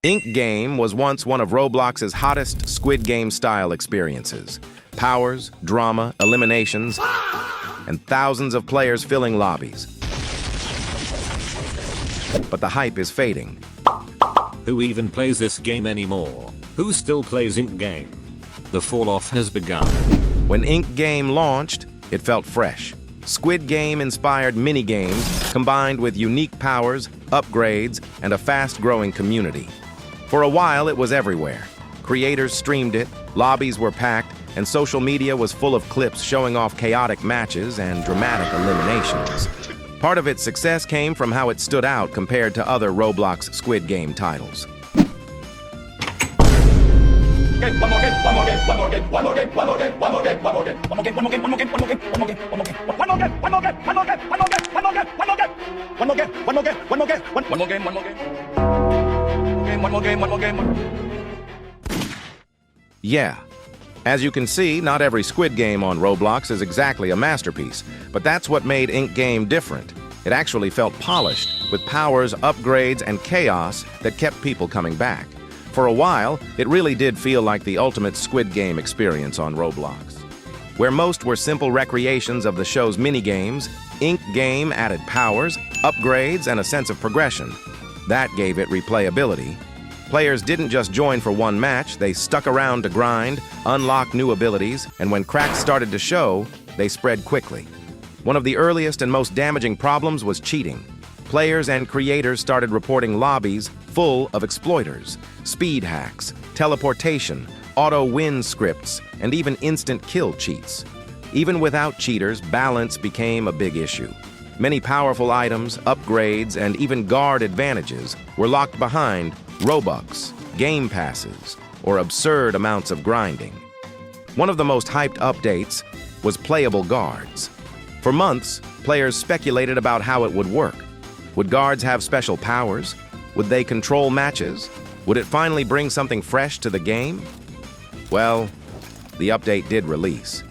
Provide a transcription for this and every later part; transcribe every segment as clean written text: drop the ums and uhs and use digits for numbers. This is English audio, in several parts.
Ink Game was once one of Roblox's hottest Squid Game-style experiences. Powers, drama, eliminations, and thousands of players filling lobbies. But the hype is fading. Who even plays this game anymore? Who still plays Ink Game? The fall-off has begun. When Ink Game launched, it felt fresh. Squid Game-inspired mini-games combined with unique powers, upgrades, and a fast-growing community. For a while, it was everywhere. Creators streamed it, lobbies were packed, and social media was full of clips showing off chaotic matches and dramatic eliminations. Part of its success came from how it stood out compared to other Roblox Squid Game titles. Yeah. As you can see, not every Squid Game on Roblox is exactly a masterpiece, but that's what made Ink Game different. It actually felt polished, with powers, upgrades, and chaos that kept people coming back. For a while, it really did feel like the ultimate Squid Game experience on Roblox. Where most were simple recreations of the show's minigames, Ink Game added powers, upgrades, and a sense of progression. That gave it replayability. Players didn't just join for one match, they stuck around to grind, unlock new abilities, and when cracks started to show, they spread quickly. One of the earliest and most damaging problems was cheating. Players and creators started reporting lobbies full of exploiters, speed hacks, teleportation, auto-win scripts, and even instant kill cheats. Even without cheaters, balance became a big issue. Many powerful items, upgrades, and even guard advantages were locked behind Robux, game passes, or absurd amounts of grinding. One of the most hyped updates was Playable Guards. For months, players speculated about how it would work. Would guards have special powers? Would they control matches? Would it finally bring something fresh to the game? Well, the update did release.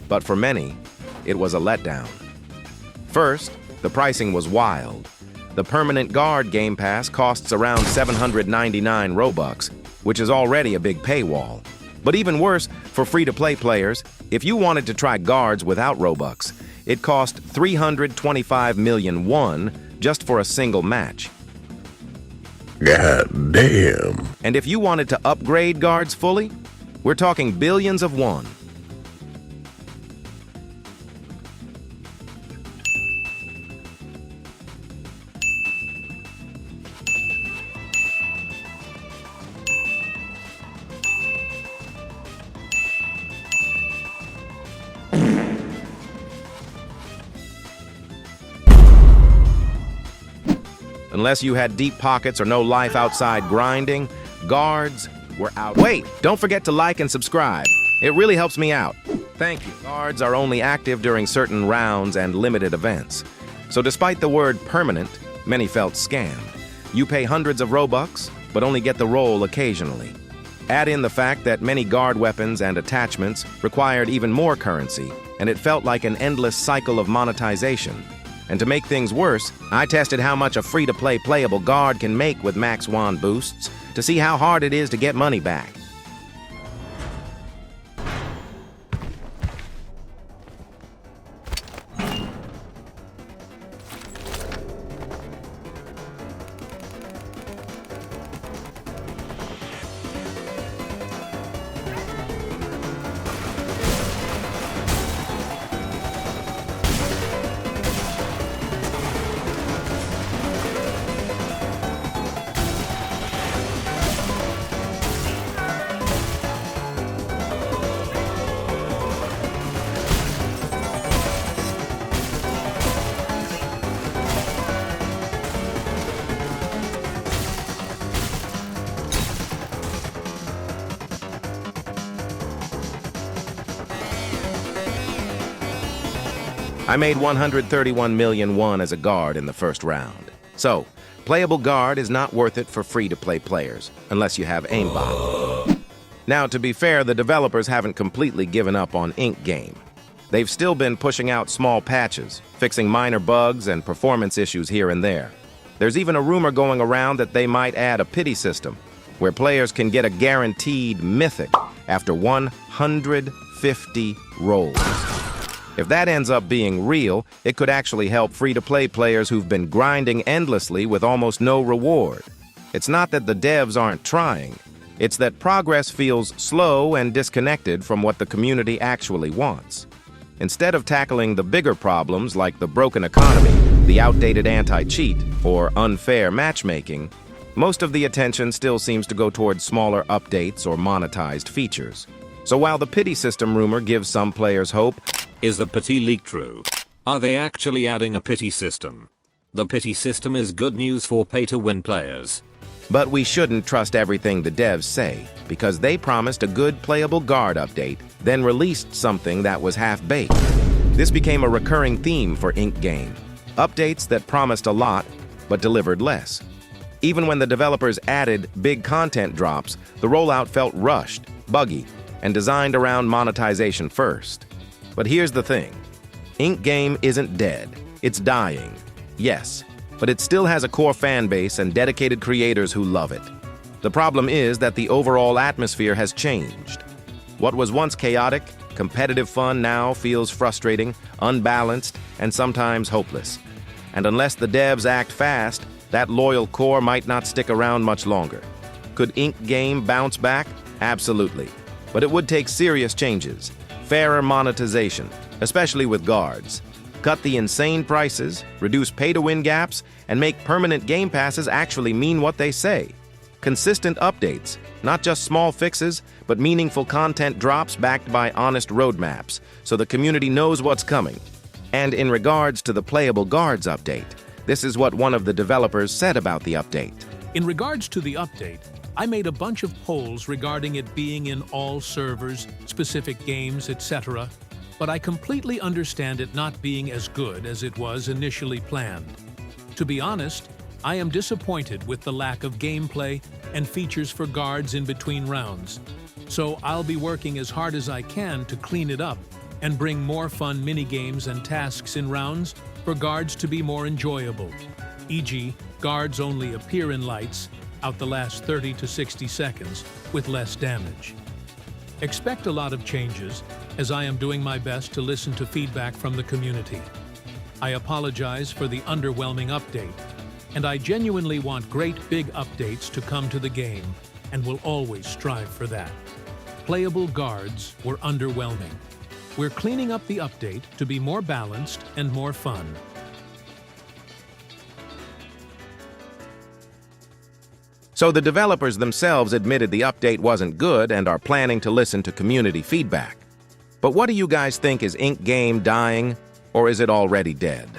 But for many, it was a letdown. First, the pricing was wild. The permanent guard game pass costs around 799 Robux, which is already a big paywall. But even worse, for free-to-play players, if you wanted to try guards without Robux, it cost 325 million won just for a single match. God damn. And if you wanted to upgrade guards fully, we're talking billions of won. Unless you had deep pockets or no life outside grinding, guards were out. Wait, don't forget to like and subscribe. It really helps me out. Thank you. Guards are only active during certain rounds and limited events. So despite the word permanent, many felt scammed. You pay hundreds of Robux, but only get the role occasionally. Add in the fact that many guard weapons and attachments required even more currency, and it felt like an endless cycle of monetization. And to make things worse, I tested how much a free-to-play playable guard can make with max wand boosts to see how hard it is to get money back. I made 131 million won as a guard in the first round. So, Playable Guard is not worth it for free-to-play players, unless you have aimbot. Now, to be fair, the developers haven't completely given up on Ink Game. They've still been pushing out small patches, fixing minor bugs and performance issues here and there. There's even a rumor going around that they might add a pity system, where players can get a guaranteed mythic after 150 rolls. If that ends up being real, it could actually help free-to-play players who've been grinding endlessly with almost no reward. It's not that the devs aren't trying. It's that progress feels slow and disconnected from what the community actually wants. Instead of tackling the bigger problems like the broken economy, the outdated anti-cheat, or unfair matchmaking, most of the attention still seems to go towards smaller updates or monetized features. So while the pity system rumor gives some players hope, is the pity leak true? Are they actually adding a pity system? The pity system is good news for pay-to-win players. but we shouldn't trust everything the devs say, because they promised a good playable guard update, then released something that was half-baked. This became a recurring theme for Ink Game. Updates that promised a lot, but delivered less. Even when the developers added big content drops, the rollout felt rushed, buggy, and designed around monetization first. But here's the thing. Ink Game isn't dead. It's dying. Yes, but it still has a core fan base and dedicated creators who love it. The problem is that the overall atmosphere has changed. What was once chaotic, competitive fun now feels frustrating, unbalanced, and sometimes hopeless. And unless the devs act fast, that loyal core might not stick around much longer. Could Ink Game bounce back? Absolutely. But it would take serious changes. Fairer monetization, especially with guards. Cut the insane prices, reduce pay-to-win gaps, and make permanent game passes actually mean what they say. Consistent updates, not just small fixes, but meaningful content drops backed by honest roadmaps, so the community knows what's coming. And in regards to the Playable Guards update, this is what one of the developers said about the update. In regards to the update, I made a bunch of polls regarding it being in all servers, specific games, etc., but I completely understand it not being as good as it was initially planned. To be honest, I am disappointed with the lack of gameplay and features for guards in between rounds, so I'll be working as hard as I can to clean it up and bring more fun minigames and tasks in rounds for guards to be more enjoyable, e.g., guards only appear in lights out the last 30 to 60 seconds with less damage. Expect a lot of changes, as I am doing my best to listen to feedback from the community. I apologize for the underwhelming update, and I genuinely want great big updates to come to the game, and will always strive for that. Playable guards were underwhelming. We're cleaning up the update to be more balanced and more fun. So the developers themselves admitted the update wasn't good and are planning to listen to community feedback. But what do you guys think? Is Ink Game dying, or is it already dead?